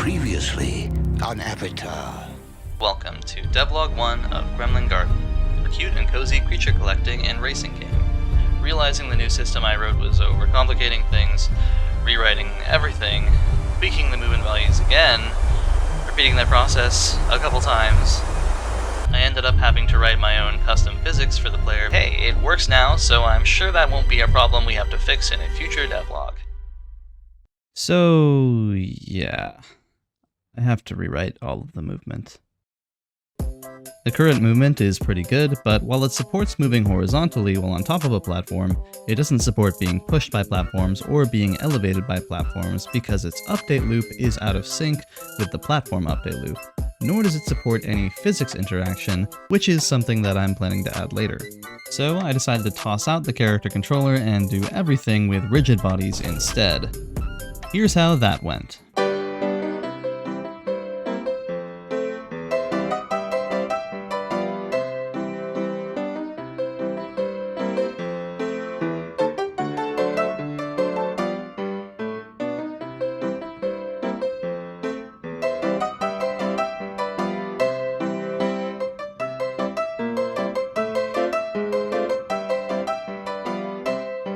Previously on Avatar. Welcome to Devlog 1 of Gremlin Garden, a cute and cozy creature collecting and racing game. Realizing the new system I wrote was overcomplicating things, rewriting everything, tweaking the movement values again, repeating that process a couple times, I ended up having to write my own custom physics for the player. Hey, it works now, so I'm sure that won't be a problem we have to fix in a future devlog. So, yeah, I have to rewrite all of the movement. The current movement is pretty good, but while it supports moving horizontally while on top of a platform, it doesn't support being pushed by platforms or being elevated by platforms because its update loop is out of sync with the platform update loop. Nor does it support any physics interaction, which is something that I'm planning to add later. So I decided to toss out the character controller and do everything with rigid bodies instead. Here's how that went.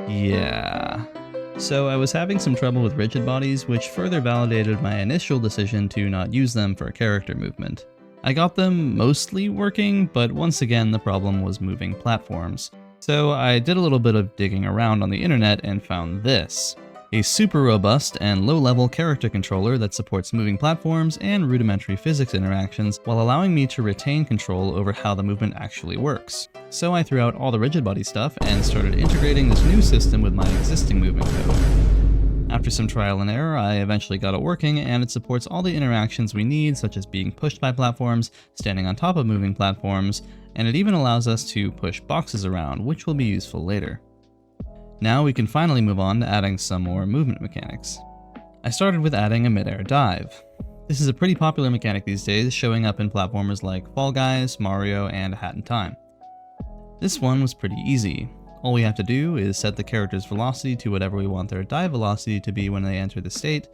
Yeah. So I was having some trouble with rigid bodies, which further validated my initial decision to not use them for character movement. I got them mostly working, but once again the problem was moving platforms. So I did a little bit of digging around on the internet and found this. A super robust and low-level character controller that supports moving platforms and rudimentary physics interactions while allowing me to retain control over how the movement actually works. So I threw out all the rigid body stuff and started integrating this new system with my existing movement code. After some trial and error, I eventually got it working, and it supports all the interactions we need, such as being pushed by platforms, standing on top of moving platforms, and it even allows us to push boxes around, which will be useful later. Now we can finally move on to adding some more movement mechanics. I started with adding a mid-air dive. This is a pretty popular mechanic these days, showing up in platformers like Fall Guys, Mario, and A Hat in Time. This one was pretty easy. All we have to do is set the character's velocity to whatever we want their dive velocity to be when they enter the state,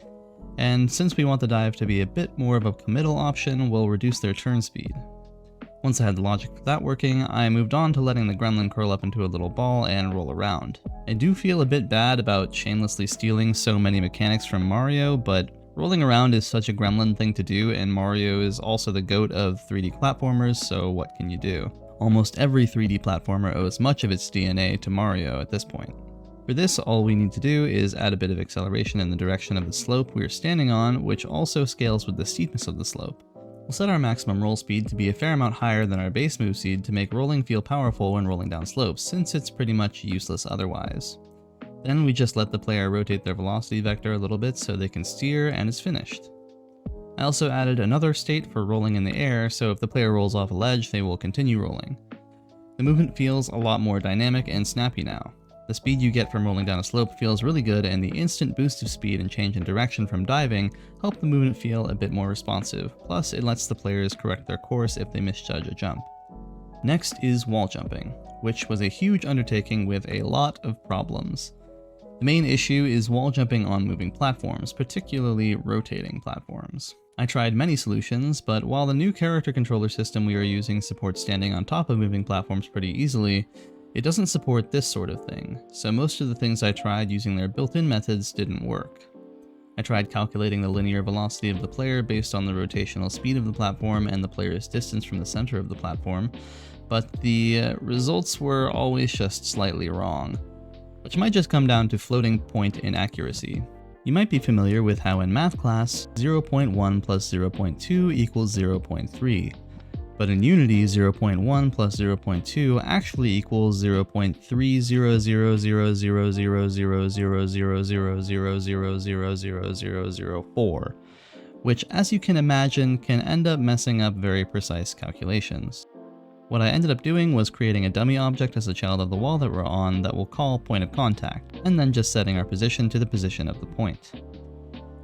and since we want the dive to be a bit more of a committal option, we'll reduce their turn speed. Once I had the logic for that working, I moved on to letting the gremlin curl up into a little ball and roll around. I do feel a bit bad about shamelessly stealing so many mechanics from Mario, but rolling around is such a gremlin thing to do, and Mario is also the GOAT of 3D platformers, so what can you do? Almost every 3D platformer owes much of its DNA to Mario at this point. For this, all we need to do is add a bit of acceleration in the direction of the slope we are standing on, which also scales with the steepness of the slope. We'll set our maximum roll speed to be a fair amount higher than our base move speed to make rolling feel powerful when rolling down slopes, since it's pretty much useless otherwise. Then we just let the player rotate their velocity vector a little bit so they can steer, and it's finished. I also added another state for rolling in the air, so if the player rolls off a ledge, they will continue rolling. The movement feels a lot more dynamic and snappy now. The speed you get from rolling down a slope feels really good, and the instant boost of speed and change in direction from diving help the movement feel a bit more responsive, plus it lets the players correct their course if they misjudge a jump. Next is wall jumping, which was a huge undertaking with a lot of problems. The main issue is wall jumping on moving platforms, particularly rotating platforms. I tried many solutions, but while the new character controller system we are using supports standing on top of moving platforms pretty easily, it doesn't support this sort of thing, so most of the things I tried using their built-in methods didn't work. I tried calculating the linear velocity of the player based on the rotational speed of the platform and the player's distance from the center of the platform, but the results were always just slightly wrong, which might just come down to floating point inaccuracy. You might be familiar with how in math class, 0.1 plus 0.2 equals 0.3. But in Unity, 0.1 plus 0.2 actually equals 0.3000000000000000004, which, as you can imagine, can end up messing up very precise calculations. What I ended up doing was creating a dummy object as a child of the wall that we're on that we'll call point of contact, and then just setting our position to the position of the point.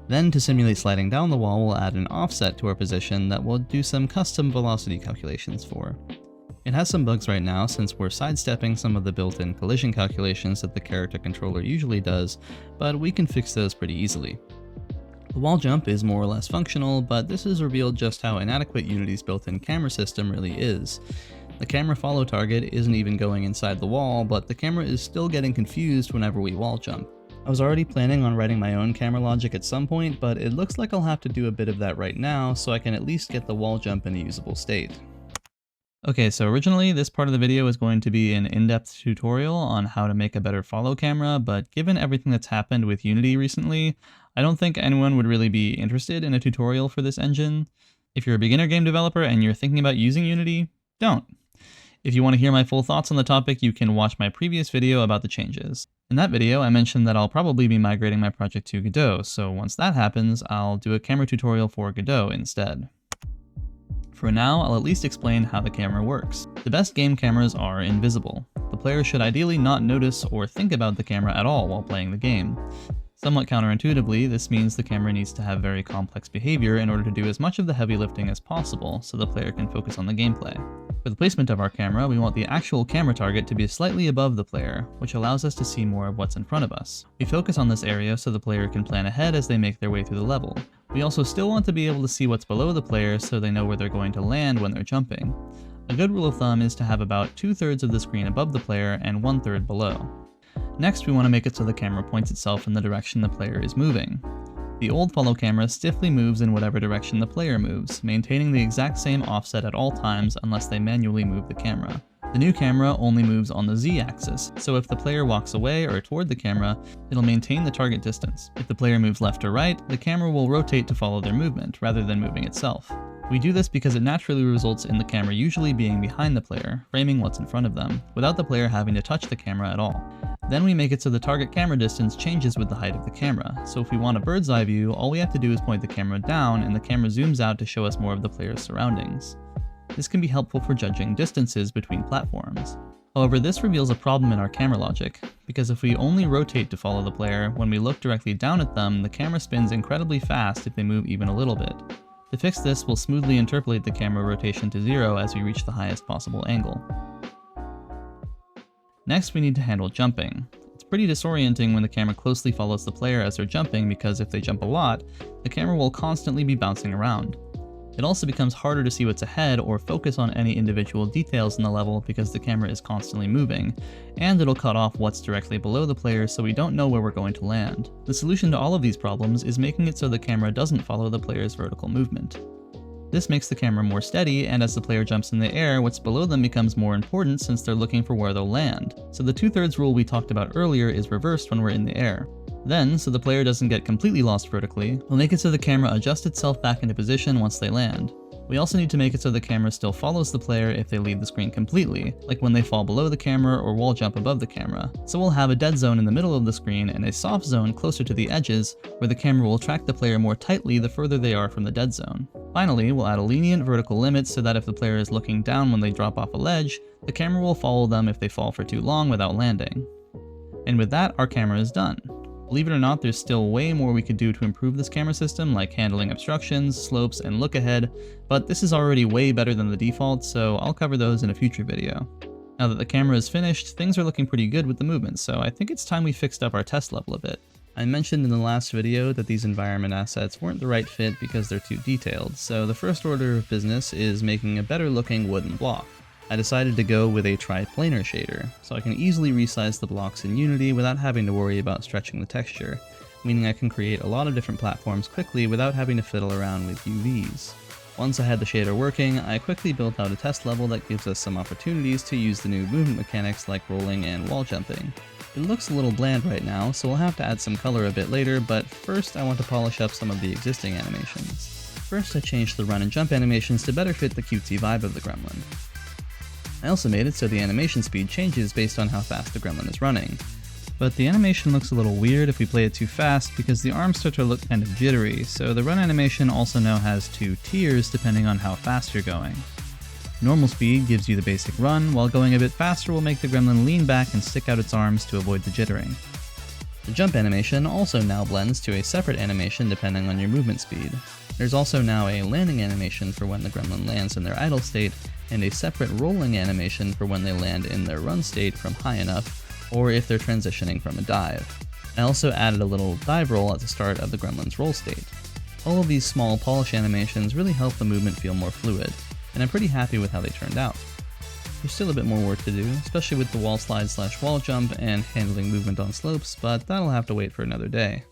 Then, to simulate sliding down the wall, we'll add an offset to our position that we'll do some custom velocity calculations for. It has some bugs right now since we're sidestepping some of the built-in collision calculations that the character controller usually does, but we can fix those pretty easily. The wall jump is more or less functional, but this has revealed just how inadequate Unity's built-in camera system really is. The camera follow target isn't even going inside the wall, but the camera is still getting confused whenever we wall jump. I was already planning on writing my own camera logic at some point, but it looks like I'll have to do a bit of that right now so I can at least get the wall jump in a usable state. Okay, so originally this part of the video was going to be an in-depth tutorial on how to make a better follow camera, but given everything that's happened with Unity recently, I don't think anyone would really be interested in a tutorial for this engine. If you're a beginner game developer and you're thinking about using Unity, don't. If you want to hear my full thoughts on the topic, you can watch my previous video about the changes. In that video, I mentioned that I'll probably be migrating my project to Godot, so once that happens, I'll do a camera tutorial for Godot instead. For now, I'll at least explain how the camera works. The best game cameras are invisible. The player should ideally not notice or think about the camera at all while playing the game. Somewhat counterintuitively, this means the camera needs to have very complex behavior in order to do as much of the heavy lifting as possible, so the player can focus on the gameplay. For the placement of our camera, we want the actual camera target to be slightly above the player, which allows us to see more of what's in front of us. We focus on this area so the player can plan ahead as they make their way through the level. We also still want to be able to see what's below the player so they know where they're going to land when they're jumping. A good rule of thumb is to have about 2/3 of the screen above the player and 1/3 below. Next, we want to make it so the camera points itself in the direction the player is moving. The old follow camera stiffly moves in whatever direction the player moves, maintaining the exact same offset at all times unless they manually move the camera. The new camera only moves on the z-axis, so if the player walks away or toward the camera, it'll maintain the target distance. If the player moves left or right, the camera will rotate to follow their movement, rather than moving itself. We do this because it naturally results in the camera usually being behind the player, framing what's in front of them, without the player having to touch the camera at all. Then we make it so the target camera distance changes with the height of the camera, so if we want a bird's eye view, all we have to do is point the camera down and the camera zooms out to show us more of the player's surroundings. This can be helpful for judging distances between platforms. However, this reveals a problem in our camera logic, because if we only rotate to follow the player, when we look directly down at them, the camera spins incredibly fast if they move even a little bit. To fix this, we'll smoothly interpolate the camera rotation to 0 as we reach the highest possible angle. Next, we need to handle jumping. It's pretty disorienting when the camera closely follows the player as they're jumping because if they jump a lot, the camera will constantly be bouncing around. It also becomes harder to see what's ahead or focus on any individual details in the level because the camera is constantly moving, and it'll cut off what's directly below the player so we don't know where we're going to land. The solution to all of these problems is making it so the camera doesn't follow the player's vertical movement. This makes the camera more steady, and as the player jumps in the air, what's below them becomes more important since they're looking for where they'll land. So the 2/3 rule we talked about earlier is reversed when we're in the air. Then, so the player doesn't get completely lost vertically, we'll make it so the camera adjusts itself back into position once they land. We also need to make it so the camera still follows the player if they leave the screen completely, like when they fall below the camera or wall jump above the camera. So we'll have a dead zone in the middle of the screen and a soft zone closer to the edges, where the camera will track the player more tightly the further they are from the dead zone. Finally, we'll add a lenient vertical limit so that if the player is looking down when they drop off a ledge, the camera will follow them if they fall for too long without landing. And with that, our camera is done. Believe it or not, there's still way more we could do to improve this camera system, like handling obstructions, slopes, and look ahead, but this is already way better than the default, so I'll cover those in a future video. Now that the camera is finished, things are looking pretty good with the movement, so I think it's time we fixed up our test level a bit. I mentioned in the last video that these environment assets weren't the right fit because they're too detailed, so the first order of business is making a better looking wooden block. I decided to go with a triplanar shader, so I can easily resize the blocks in Unity without having to worry about stretching the texture, meaning I can create a lot of different platforms quickly without having to fiddle around with UVs. Once I had the shader working, I quickly built out a test level that gives us some opportunities to use the new movement mechanics like rolling and wall jumping. It looks a little bland right now, so we'll have to add some color a bit later, but first I want to polish up some of the existing animations. First I changed the run and jump animations to better fit the cutesy vibe of the gremlin. I also made it so the animation speed changes based on how fast the gremlin is running. But the animation looks a little weird if we play it too fast because the arms start to look kind of jittery, so the run animation also now has 2 tiers depending on how fast you're going. Normal speed gives you the basic run, while going a bit faster will make the gremlin lean back and stick out its arms to avoid the jittering. The jump animation also now blends to a separate animation depending on your movement speed. There's also now a landing animation for when the gremlin lands in their idle state, and a separate rolling animation for when they land in their run state from high enough, or if they're transitioning from a dive. I also added a little dive roll at the start of the gremlin's roll state. All of these small polish animations really help the movement feel more fluid, and I'm pretty happy with how they turned out. There's still a bit more work to do, especially with the wall slide / wall jump and handling movement on slopes, but that'll have to wait for another day.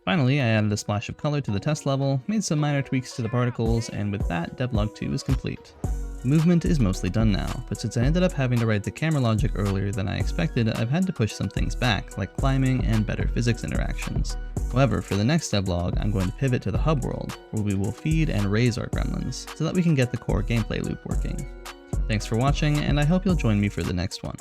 Finally, I added a splash of color to the test level, made some minor tweaks to the particles, and with that, Devlog 2 is complete. The movement is mostly done now, but since I ended up having to write the camera logic earlier than I expected, I've had to push some things back, like climbing and better physics interactions. However, for the next devlog, I'm going to pivot to the hub world, where we will feed and raise our gremlins, so that we can get the core gameplay loop working. Thanks for watching, and I hope you'll join me for the next one.